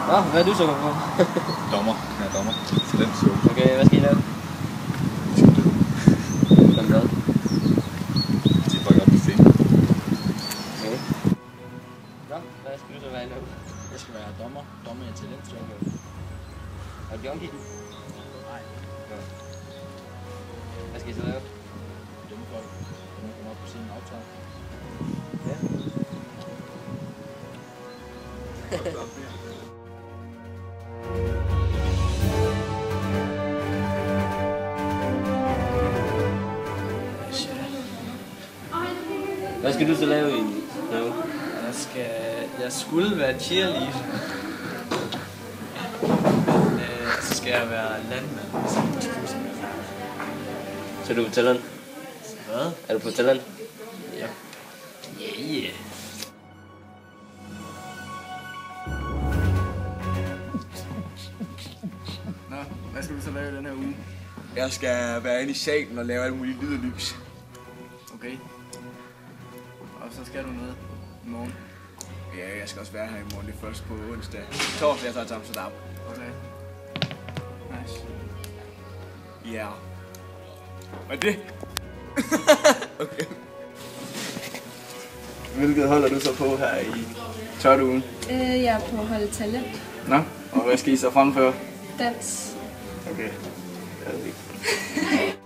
Nå, hvad er du så på? Dommer. Jeg er dommer. Talentshow. Okay, hvad skal I lave? Vi skal dø. Som hvad? De er bare op på scenen. Okay. Nå, hvad skal du så være nu? Jeg skal være dommer. Dommer i talentshow. Og junkie? Nej. Ja. Hvad skal I så lave? Dømme folk. Når man kommer op på scenen og optager. Ja. Hvad skal du så lave i nu? Jeg skulle være cheerleader. Men så skal jeg være landmand. Så er du på talent? Hvad? Er du på talent? Ja. Yeah. Nå, hvad skal du så lave den her uge? Jeg skal være inde i salen og lave alle mulige lyd og lys. Okay. Og så skal du noget i morgen. Ja, jeg skal også være her i morgen. Det er først på onsdag. Torsdag, jeg tager til Amsterdam. Okay. Nice. Ja. Hvad er det? Okay. Hvilket holder du så på her i tørt-ugen? Jeg er på hold talent. Nå, og hvad skal I så fremføre? Dans. Okay. Jeg ved ikke.